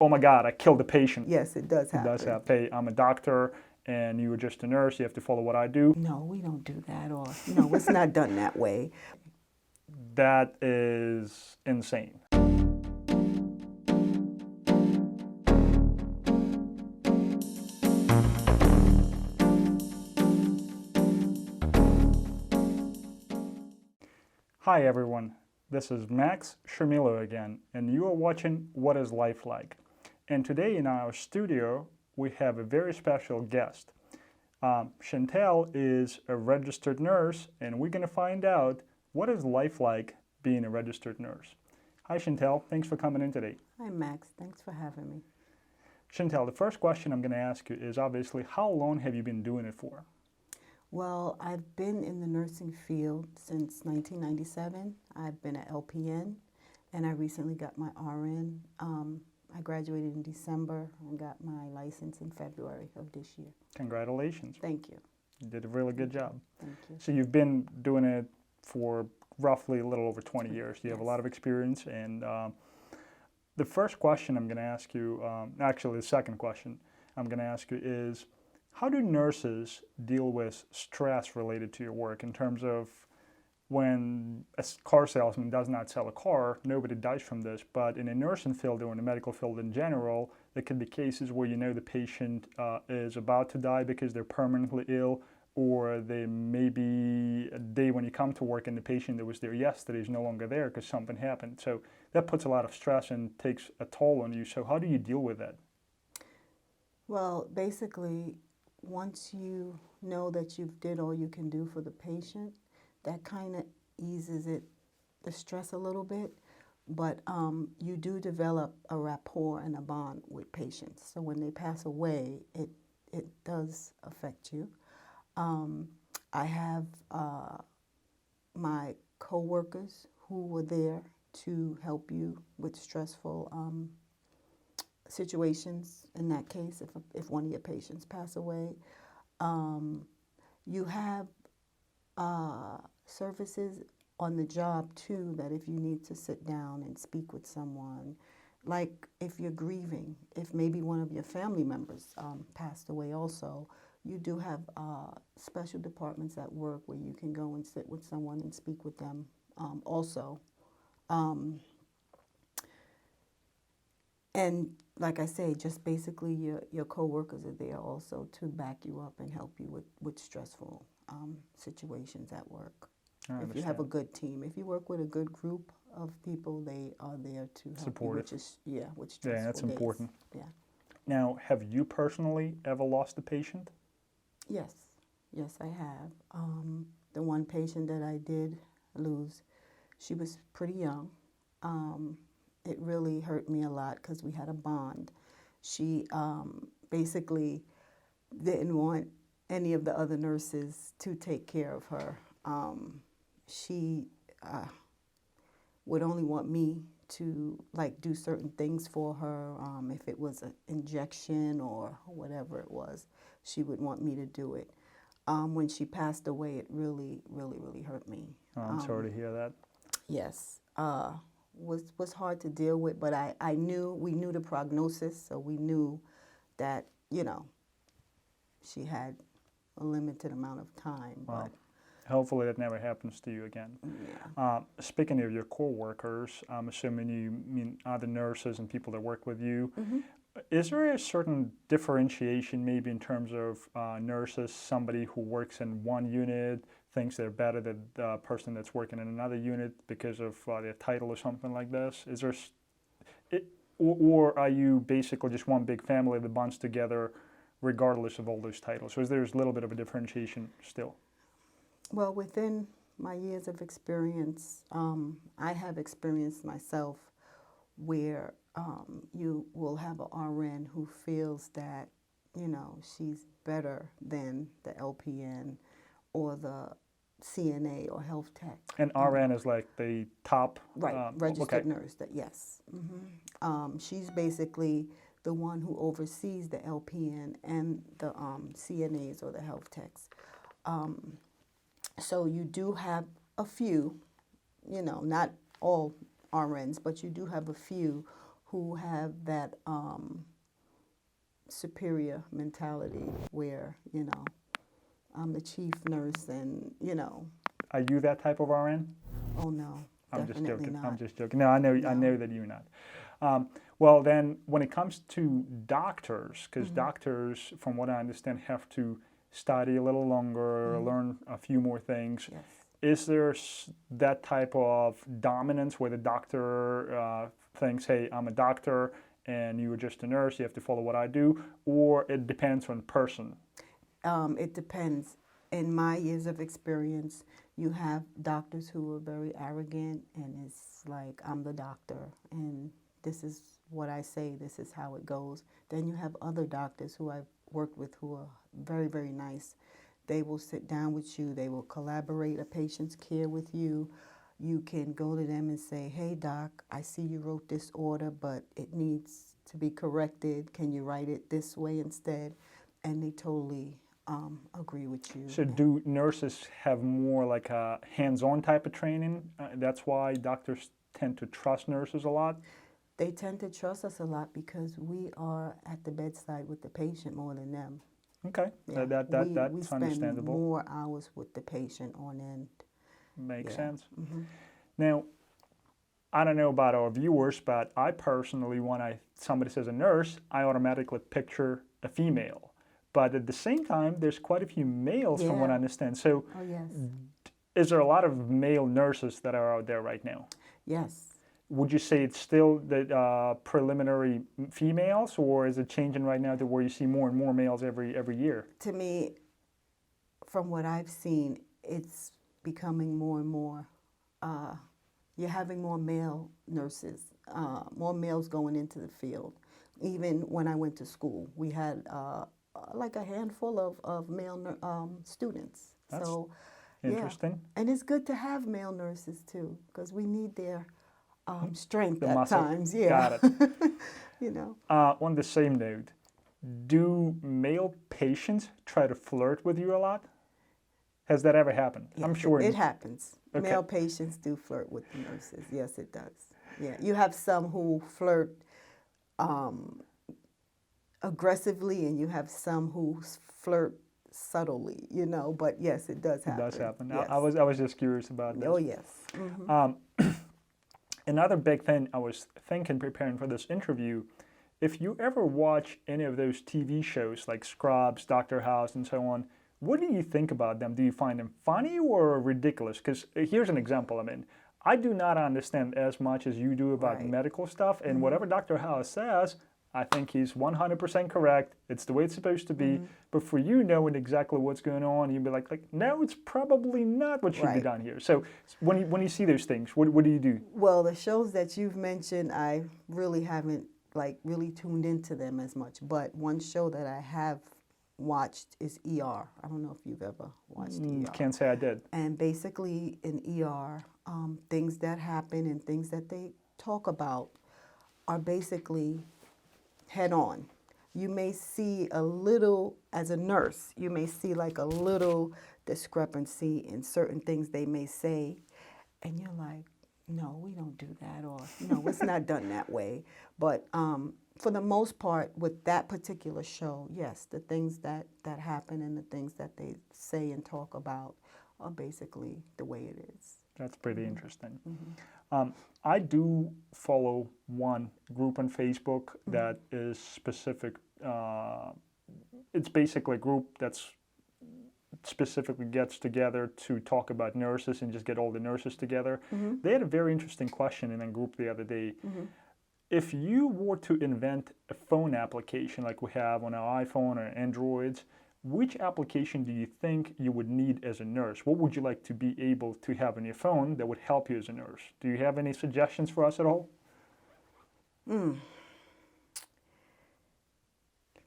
oh my God, I killed the patient. Yes, it does It happen. does happen. Hey, I'm a doctor and you were just a nurse. You have to follow what I do. No, we don't do that, or no, it's not done that way. That is insane. Hi everyone, this is Max Shumilo again, and you are watching What is Life Like? And today in our studio, we have a very special guest. Chantel is a registered nurse, and we're going to find out what is life like being a registered nurse. Hi Chantel, thanks for coming in today. Hi, Max. Thanks for having me. Chantel, the first question I'm going to ask you is obviously, how long have you been doing it for? Well, I've been in the nursing field since 1997. I've been an LPN, and I recently got my RN. I graduated in December and got my license in February of this year. Congratulations. Thank you. You did a really good job. Thank you. So you've been doing it for roughly a little over 20 years. You have a lot of experience, and the first question I'm going to ask you, actually the second question I'm going to ask you is, how do nurses deal with stress related to your work in terms of when a car salesman does not sell a car, nobody dies from this, but in a nursing field or in the medical field in general, there could be cases where you know the patient is about to die because they're permanently ill, or they may be a day when you come to work and the patient that was there yesterday is no longer there because something happened. So that puts a lot of stress and takes a toll on you. So how do you deal with that? Well, basically, once you know that you've did all you can do for the patient, that kind of eases the stress a little bit. But you do develop a rapport and a bond with patients. So when they pass away, it does affect you. I have my coworkers who were there to help you with stressful situations. In that case, if one of your patients pass away, you have services on the job too, that if you need to sit down and speak with someone, like if you're grieving, if maybe one of your family members passed away also, you do have special departments at work where you can go and sit with someone and speak with them also. And like I say, just basically your coworkers are there also to back you up and help you with stressful situations at work. If you have a good team, if you work with a good group of people, they are there to help you with stressful Yeah, that's days. important. Yeah. Now, have you personally ever lost a patient? Yes, I have. The one patient that I did lose, she was pretty young. It really hurt me a lot because we had a bond. She basically didn't want any of the other nurses to take care of her. She would only want me to do certain things for her. If it was an injection or whatever it was, she would want me to do it. When she passed away, it really, really, really hurt me. Oh, I'm sorry to hear that. Yes. Was hard to deal with, but we knew the prognosis, so we knew that, she had a limited amount of time. Wow. But hopefully that never happens to you again. Yeah. Speaking of your co-workers, I'm assuming you mean other nurses and people that work with you. Mm-hmm. Is there a certain differentiation maybe in terms of nurses, somebody who works in one unit thinks they're better than the person that's working in another unit because of their title or something like this? Is there, or are you basically just one big family that bonds together regardless of all those titles? So is there a little bit of a differentiation still? Well, within my years of experience, I have experienced myself where you will have an RN who feels that, she's better than the LPN or the CNA or health tech. And RN is like the top? Right, registered nurse, yes. Mm-hmm. She's basically the one who oversees the LPN and the CNAs or the health techs. So you do have a few, not all RNs, but you do have a few who have that superior mentality where, you know, I'm the chief nurse and, you know. Are you that type of RN? Oh, no, I'm just definitely joking. not. I'm just joking. No, I know No. that you're not. Well, then, when it comes to doctors, because doctors, from what I understand, have to study a little longer, learn a few more things. Yes. Is there that type of dominance where the doctor thinks, "Hey, I'm a doctor, and you are just a nurse. You have to follow what I do," or it depends on person? It depends. In my years of experience, you have doctors who are very arrogant, and it's like, I'm the doctor, and this is what I say, this is how it goes. Then you have other doctors who I've worked with who are very, very nice. They will sit down with you, they will collaborate a patient's care with you. You can go to them and say, hey doc, I see you wrote this order, but it needs to be corrected. Can you write it this way instead? And they totally agree with you. So do nurses have more like a hands-on type of training? That's why doctors tend to trust nurses a lot? They tend to trust us a lot because we are at the bedside with the patient more than them. Okay, Yeah. that's we spend understandable. more hours with the patient on end. Makes Yeah. sense. Now, I don't know about our viewers, but I personally, when somebody says a nurse, I automatically picture a female. But at the same time, there's quite a few males from what I Yeah. understand. So Oh, yes. is there a lot of male nurses that are out there right now? Yes. Would you say it's still the preliminary females, or is it changing right now to where you see more and more males every year? To me, from what I've seen, it's becoming more and more. You're having more male nurses, more males going into the field. Even when I went to school, we had like a handful of male students. That's so, interesting. yeah. And it's good to have male nurses too, because we need their strength The at muscle. times. Yeah. Got it. You know. On the same note, do male patients try to flirt with you a lot? Has that ever happened? Yes, I'm sure it happens. Okay. Male patients do flirt with the nurses. Yes, it does. Yeah, you have some who flirt aggressively, and you have some who flirt subtly. You know, but yes, it does happen. It does happen. Yes. I was just curious about this. Oh yes. Another big thing I was thinking preparing for this interview, if you ever watch any of those TV shows like Scrubs, Doctor House, and so on, what do you think about them? Do you find them funny or ridiculous? Because here's an example. I mean, I do not understand as much as you do about Right. medical stuff, and whatever Dr. House says, I think he's 100% correct. It's the way it's supposed to be. But for you knowing exactly what's going on, you'd be like, no, it's probably not what should be Right. done here. So when you see those things, what do you do? Well, the shows that you've mentioned, I really haven't really tuned into them as much. But one show that I have watched is ER. I don't know if you've ever watched ER. Can't say I did. And basically in ER, things that happen and things that they talk about are basically head on. You may see a little, as a nurse, you may see like a little discrepancy in certain things they may say, and you're like, no, we don't do that, or no, it's not done that way. But for the most part, with that particular show, yes, the things that happen and the things that they say and talk about are basically the way it is. That's pretty interesting. I do follow one group on Facebook that is specific. It's basically a group that's specifically gets together to talk about nurses and just get all the nurses together. They had a very interesting question in a group the other day. If you were to invent a phone application like we have on our iPhone or Androids, which application do you think you would need as a nurse? What would you like to be able to have on your phone that would help you as a nurse? Do you have any suggestions for us at all?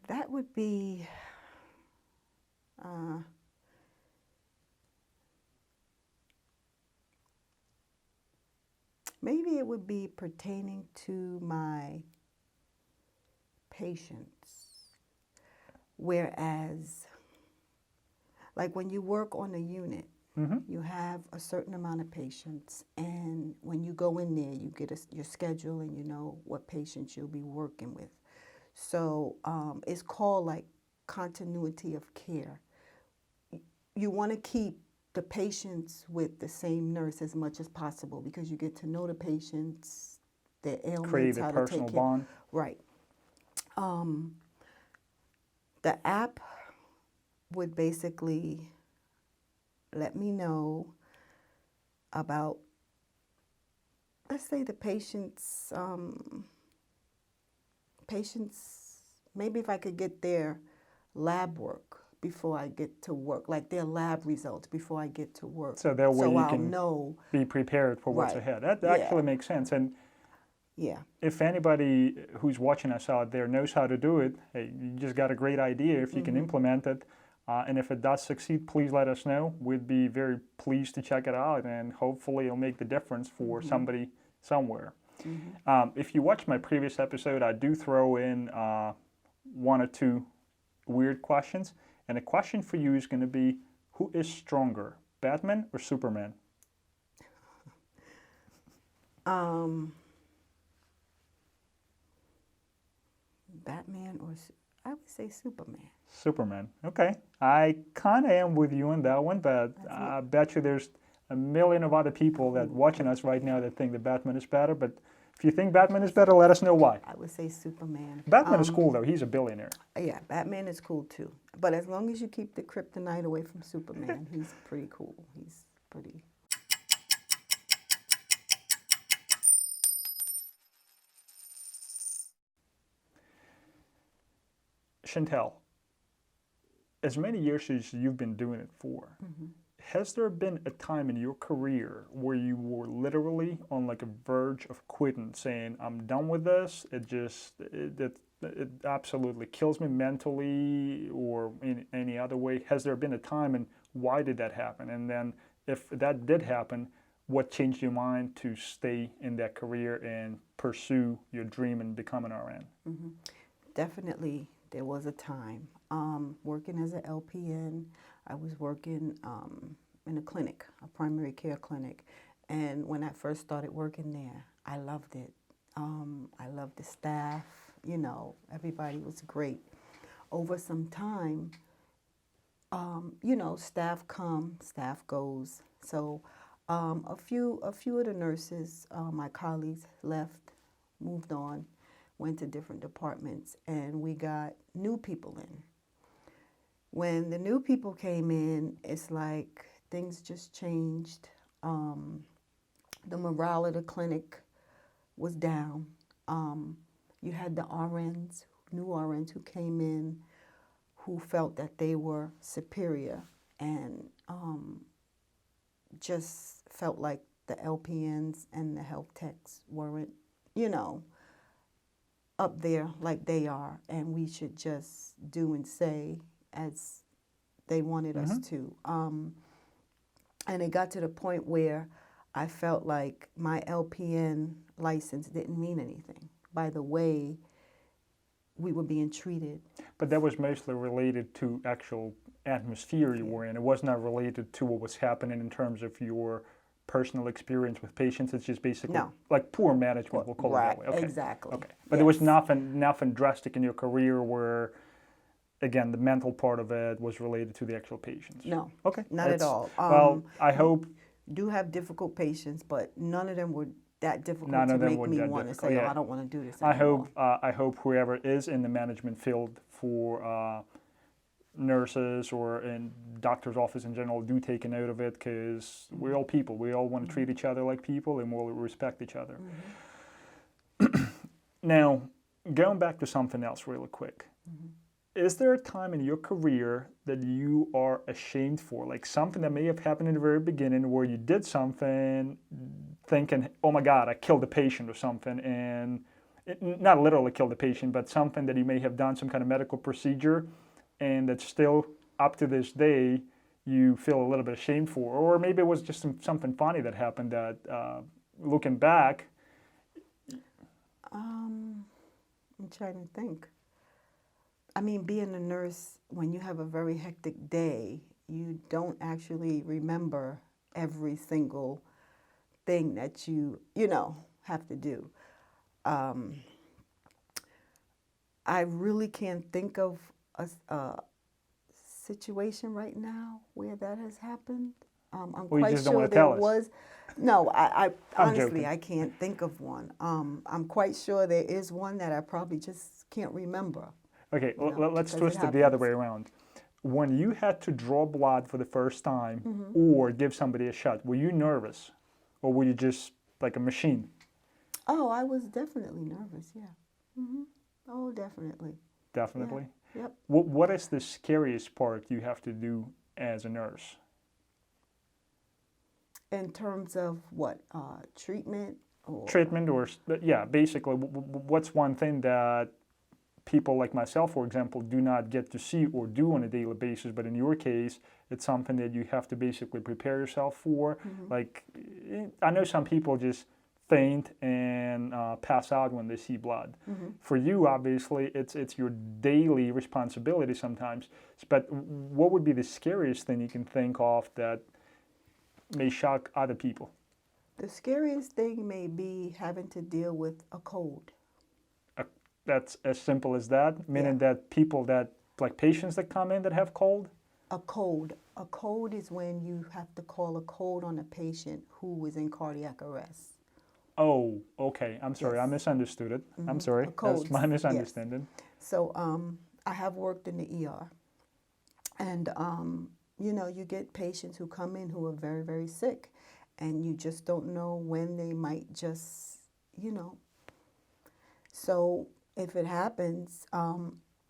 That would be maybe it would be pertaining to my patients. Whereas, like when you work on a unit You have a certain amount of patients, and when you go in there, you get your schedule and you know what patients you'll be working with. So it's called like continuity of care. You want to keep the patients with the same nurse as much as possible because you get to know the patients, their ailments, Create a how to personal take care. bond. Right. The app would basically let me know about, let's say, the patients, maybe if I could get their lab work before I get to work, like their lab results before I get to work. So that way so you I'll can know. be prepared for what's Right. ahead. That Yeah. actually makes sense. And Yeah. if anybody who's watching us out there knows how to do it, hey, you just got a great idea if you can implement it. And if it does succeed, please let us know. We'd be very pleased to check it out, and hopefully it'll make the difference for somebody somewhere. If you watch my previous episode, I do throw in one or two weird questions. And the question for you is going to be, who is stronger, Batman or Superman? Batman or I would say Superman. Superman. Okay. I kind of am with you on that one, but I bet you there's a million of other people that watching us right now that think that Batman is better. But if you think Batman is better, let us know why. I would say Superman. Batman is cool, though. He's a billionaire. Yeah, Batman is cool too. But as long as you keep the kryptonite away from Superman, he's pretty cool. He's pretty. Chantel, as many years as you've been doing it for, has there been a time in your career where you were literally on like a verge of quitting, saying, I'm done with this, it absolutely kills me mentally or in any other way? Has there been a time, and why did that happen? And then if that did happen, what changed your mind to stay in that career and pursue your dream and become an RN? Definitely, there was a time. Working as an LPN, I was working in a clinic, a primary care clinic. And when I first started working there, I loved it. I loved the staff, you know, everybody was great. Over some time, you know, staff come, staff goes. So a few of the nurses, my colleagues left, moved on, went to different departments, and we got new people in. When the new people came in, it's like things just changed. The morale of the clinic was down. You had the RNs, new RNs who came in, who felt that they were superior and just felt like the LPNs and the health techs weren't, you know, up there like they are, and we should just do and say as they wanted us to. And it got to the point where I felt like my LPN license didn't mean anything by the way we were being treated. But that was mostly related to actual atmosphere you were in. It was not related to what was happening in terms of your personal experience with patients. It's just basically like poor management, we'll call it that way. Okay. Exactly. Okay. But there was nothing drastic in your career where, again, the mental part of it was related to the actual patients. No. Okay. Not at all. Well, I hope. Do have difficult patients, but none of them were that difficult None to of them make were me that want to difficult, say, yeah. oh, I don't want to do this anymore. I hope whoever is in the management field for nurses or in doctor's office in general do take a note of it, because we're all people. We all want to treat each other like people, and we'll respect each other. Now, going back to something else really quick. Is there a time in your career that you are ashamed for? Like something that may have happened in the very beginning where you did something thinking, oh my God, I killed a patient or something, and not literally killed a patient, but something that you may have done, some kind of medical procedure, and that still up to this day you feel a little bit ashamed for? Or maybe it was just something funny that happened that looking back. I'm trying to think. I mean, being a nurse, when you have a very hectic day, you don't actually remember every single thing that you know, have to do. I really can't think of a situation right now where that has happened. I'm Or you quite just don't sure want to there tell us? was. No, I I'm honestly joking. I can't think of one. I'm quite sure there is one that I probably just can't remember. Okay, You know, let's because it twist it the other happens. way around. When you had to draw blood for the first time Mm-hmm. or give somebody a shot, were you nervous? Or were you just like a machine? Oh, I was definitely nervous. Yeah. Hmm. Oh, definitely. Yeah. Definitely. Yep. What is the scariest part you have to do as a nurse? In terms of what treatment or Treatment or, yeah, basically, what's one thing that people like myself, for example, do not get to see or do on a daily basis, but in your case, it's something that you have to basically prepare yourself for. Mhm. Like, I know some people just faint and pass out when they see blood. Mhm. For you, obviously, it's your daily responsibility sometimes. But what would be the scariest thing you can think of that may shock other people? The scariest thing may be having to deal with a cold. Uh, That's as simple as that, Yeah. meaning that people that, like patients that come in that have cold. A cold. A cold is when you have to call a cold on a patient who is in cardiac arrest. Oh, okay. I'm sorry. I Yes. misunderstood it. I'm Hmm. sorry. A That's cold. my Yes. misunderstanding. So I have worked in the ER, and you know, you get patients who come in who are very, very sick, and you just don't know when they might just, you know. So if it happens,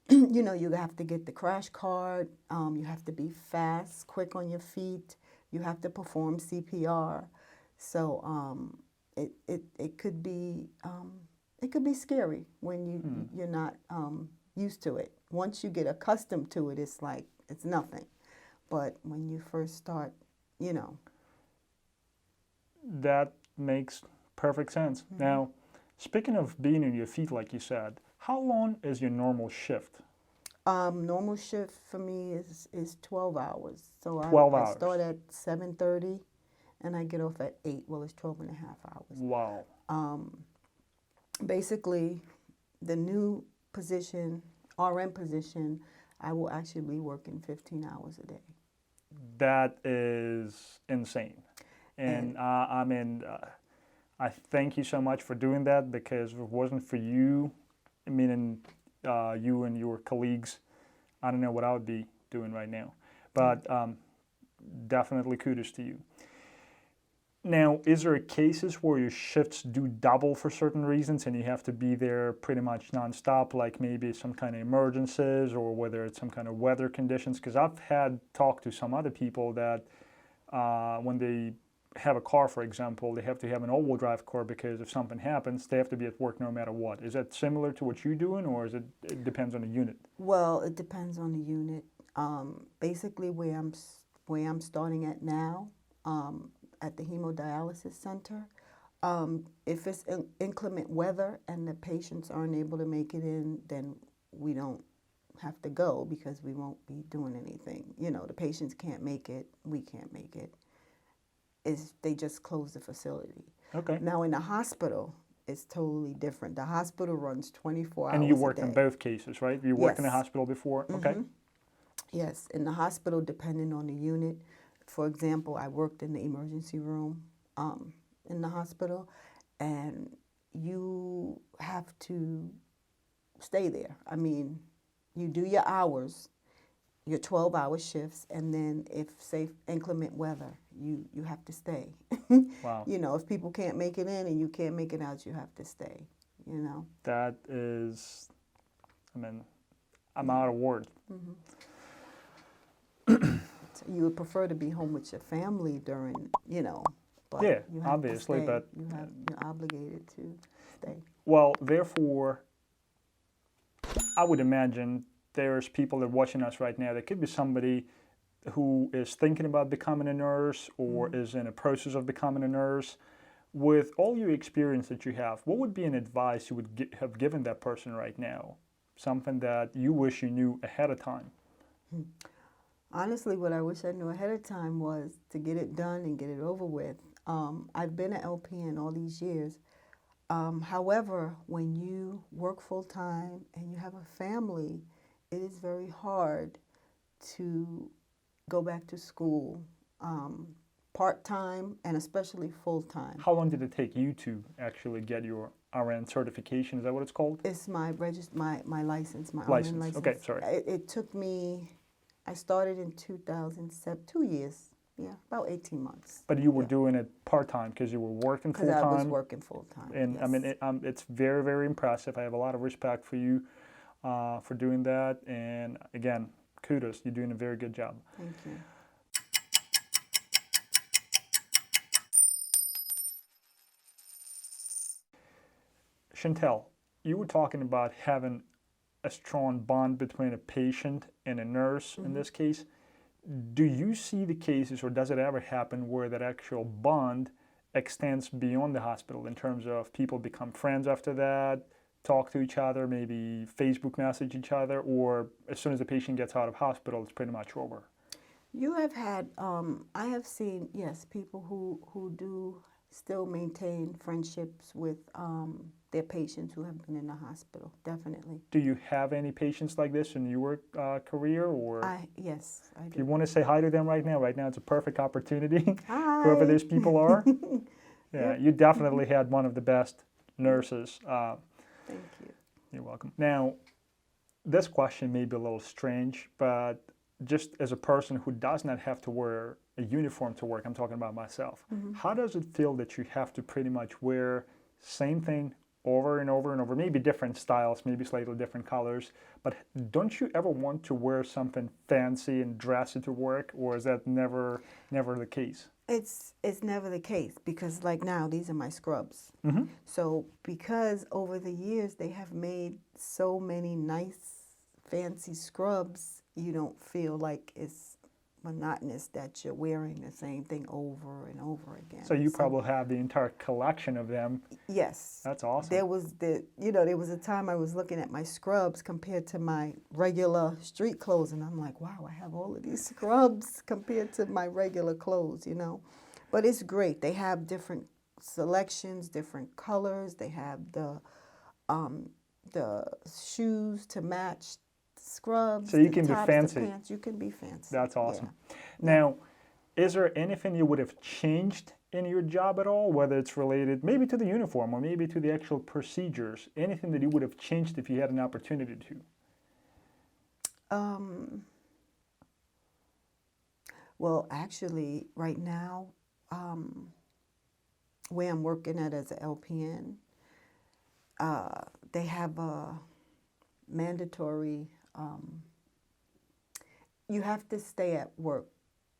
you know, you have to get the crash card. You have to be fast, quick on your feet. You have to perform CPR. So it could be scary when you're not used to it. Once you get accustomed to it, it's like it's nothing. But when you first start, you know. That makes perfect sense. Mhm. Now, speaking of being on your feet, like you said, how long is your normal shift? Normal shift for me is 12 hours. So 12 I hours. start at 7:30 and I get off at 8. Well, it's 12 and a half hours. Wow. Basically, the new position, RN position, I will actually be working 15 hours a day. That is insane. And I mean, I thank you so much for doing that because if it wasn't for you, meaning you and your colleagues, I don't know what I would be doing right now. But definitely kudos to you. Now, is there cases where your shifts do double for certain reasons and you have to be there pretty much nonstop, like maybe some kind of emergencies or whether it's some kind of weather conditions? Because I've had talked to some other people that when they have a car, for example, they have to have an all-wheel drive car because if something happens, they have to be at work no matter what. Is that similar to what you're doing, or is it depends on the unit? Well, it depends on the unit. Basically, where I'm starting at now, at the hemodialysis center, if it's inclement weather and the patients aren't able to make it in, then we don't have to go because we won't be doing anything. You know, the patients can't make it, we can't make it. They just close the facility. Okay. Now in the hospital, it's totally different. The hospital runs 24 And hours you a worked in day. both cases, right? You worked in a Yes. hospital before? Okay. Mhm. Yes, in the hospital, depending on the unit. For example, I worked in the emergency room in the hospital, and you have to stay there. I mean, you do your hours, your 12-hour shifts, and then if, say, inclement weather, you have to stay. Wow. You know, if people can't make it in and you can't make it out, you have to stay, you know. That is, I mean, I'm Yeah. out of words. Mm-hmm. So you would prefer to be home with your family during, you know, but Yeah, you have obviously, to stay. but You're obligated to stay. well, therefore, I would imagine there's people that are watching us right now. There could be somebody who is thinking about becoming a nurse or is in a process of becoming a nurse. With all your experience that you have, what would be an advice you would have given that person right now? Something that you wish you knew ahead of time? Honestly, what I wish I knew ahead of time was to get it done and get it over with. I've been an LPN all these years. However, when you work full time and you have a family, it is very hard to go back to school part time and especially full time. How long did it take you to actually get your RN certification? Is that what it's called? It's my my license, my License. RN license. Okay, sorry. It took me. I started in 2007, 2 years. Yeah, about 18 months. But you were doing it part-time because you were working Because full-time? I was working full-time, And yes. I mean, it's very, very impressive. I have a lot of respect for you for doing that. And again, kudos. You're doing a very good job. Thank you. Chantel, you were talking about having a strong bond between a patient and a nurse in this case. Do you see the cases, or does it ever happen, where that actual bond extends beyond the hospital in terms of people become friends after that, talk to each other, maybe Facebook message each other, or as soon as the patient gets out of hospital, it's pretty much over? You have had, I have seen, yes, people who do still maintain friendships with their patients who have been in the hospital, definitely. Do you have any patients like this in your career, or? Yes, I If you do. want to say hi to them right now it's a perfect opportunity. Hi. Whoever these people are. Yeah, Yep. you definitely had one of the best nurses. Thank you. You're welcome. Now, this question may be a little strange, but just as a person who does not have to wear a uniform to work, I'm talking about myself. How does it feel that you have to pretty much wear same thing over and over and over, maybe different styles, maybe slightly different colors, but don't you ever want to wear something fancy and dressy to work, or is that never the case? It's never the case because like now these are my scrubs. So because over the years they have made so many nice fancy scrubs, you don't feel like it's monotonous that you're wearing the same thing over and over again. So you probably have the entire collection of them. Yes. That's awesome. There was there was a time I was looking at my scrubs compared to my regular street clothes, and I'm like, wow, I have all of these scrubs compared to my regular clothes, you know. But it's great. They have different selections, different colors. They have the shoes to match the scrubs. So you the can be tops, fancy. The pants. You can be fancy. That's awesome. Yeah. Now, is there anything you would have changed in your job at all, whether it's related maybe to the uniform or maybe to the actual procedures? Anything that you would have changed if you had an opportunity to? Well, actually, right now, where I'm working at as an LPN, they have a mandatory, you have to stay at work.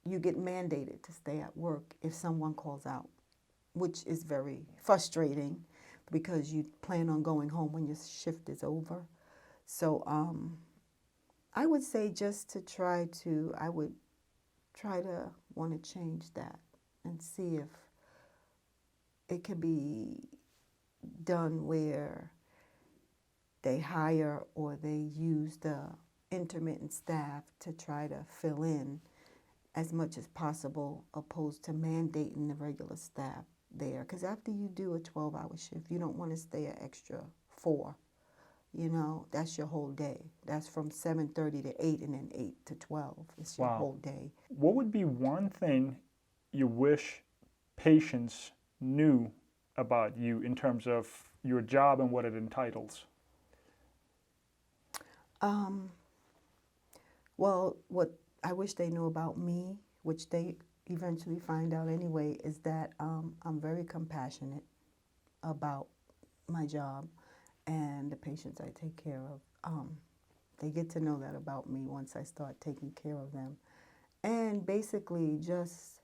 You get mandated to stay at work if someone calls out, which is very frustrating because you plan on going home when your shift is over. So I would say just to I would try to want to change that and see if it can be done where they hire or they use the intermittent staff to try to fill in as much as possible, opposed to mandating the regular staff there. Because after you do a 12-hour shift, you don't want to stay an extra 4. You know, that's your whole day. That's from 7:30 to 8 and then 8 to 12. It's your whole day. What would be one thing you wish patients knew about you in terms of your job and what it entitles? Well, what I wish they knew about me, which they eventually find out anyway, is that I'm very compassionate about my job and the patients I take care of. They get to know that about me once I start taking care of them. And basically just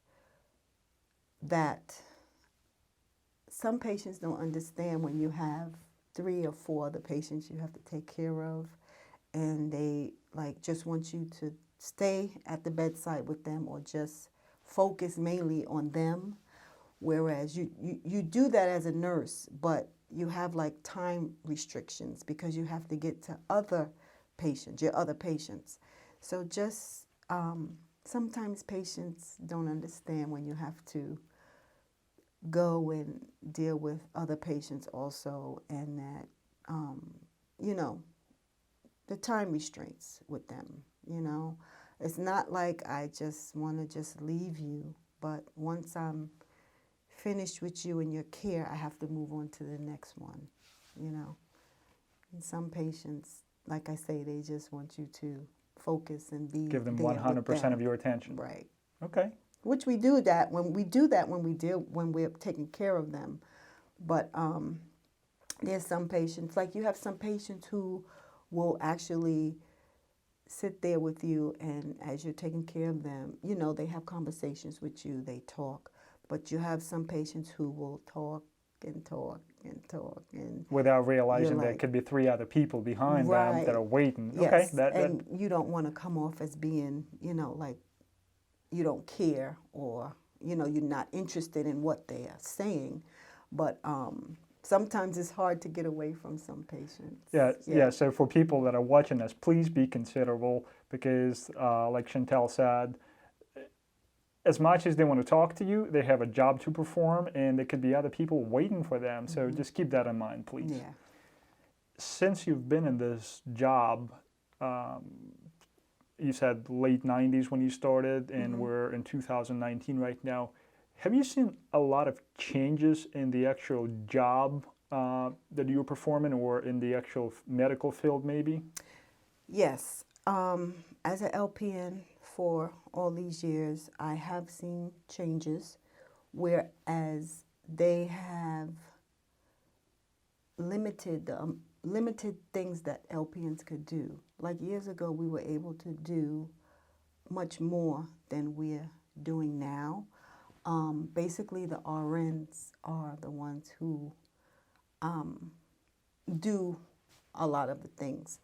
that some patients don't understand when you have 3 or 4 other patients you have to take care of, and they like just want you to stay at the bedside with them or just focus mainly on them, whereas you do that as a nurse, but you have like time restrictions because you have to get to other patients, your other patients. So just sometimes patients don't understand when you have to go and deal with other patients also, and that, you know, the time restraints with them, you know. It's not like I just want to just leave you, but once I'm finished with you and your care, I have to move on to the next one, you know. And some patients, like I say, they just want you to focus and be Give them there with 100% them. of your attention. Right. Okay. Which we do that when we're taking care of them. But there's some patients, like you have some patients who will actually sit there with you, and as you're taking care of them, you know, they have conversations with you, they talk. But you have some patients who will talk and talk and talk, and without realizing there like, could be 3 other people behind them right, that are waiting. yes, Okay, and you don't want to come off as being, you know, like you don't care, or, you know, you're not interested in what they are saying. But sometimes it's hard to get away from some patients. yeah. So for people that are watching this, please be considerable, because like Chantel said, as much as they want to talk to you, they have a job to perform, and there could be other people waiting for them. So just keep that in mind, please. Yeah. Since you've been in this job, you said late 90s when you started, and we're in 2019 right now. Have you seen a lot of changes in the actual job that you're performing, or in the actual medical field maybe? Yes. As an LPN for all these years, I have seen changes, whereas they have limited things that LPNs could do. Like years ago, we were able to do much more than we're doing now. Basically, the RNs are the ones who do a lot of the things.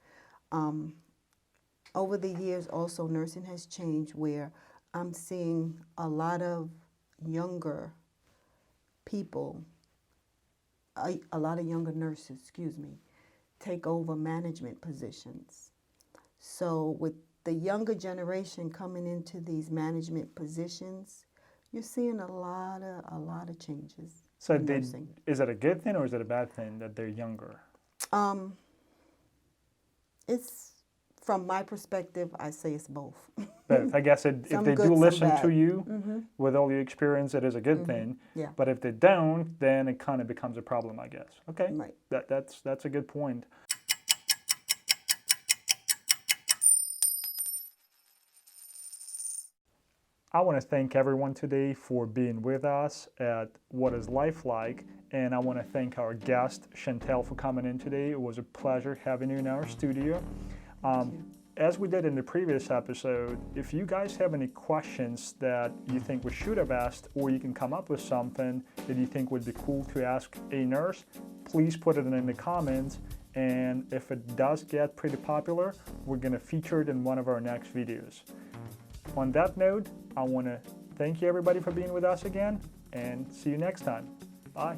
Over the years, also, nursing has changed, where I'm seeing a lot of younger people, a lot of younger nurses, take over management positions. So with the younger generation coming into these management positions, you're seeing a lot of changes So in nursing. is it a good thing or is it a bad thing that they're younger? It's, from my perspective, I say it's both. But I guess if Some they good, do some listen to bad. you with all your experience, it is a good thing. Yeah. But if they don't, then it kind of becomes a problem, I guess. Okay, Right. that's a good point. I want to thank everyone today for being with us at What is Life Like, and I want to thank our guest Chantel for coming in today. It was a pleasure having you in our studio. As we did in the previous episode, if you guys have any questions that you think we should have asked, or you can come up with something that you think would be cool to ask a nurse, please put it in the comments, and if it does get pretty popular, we're going to feature it in one of our next videos. On that note, I want to thank you everybody for being with us again, and see you next time. Bye.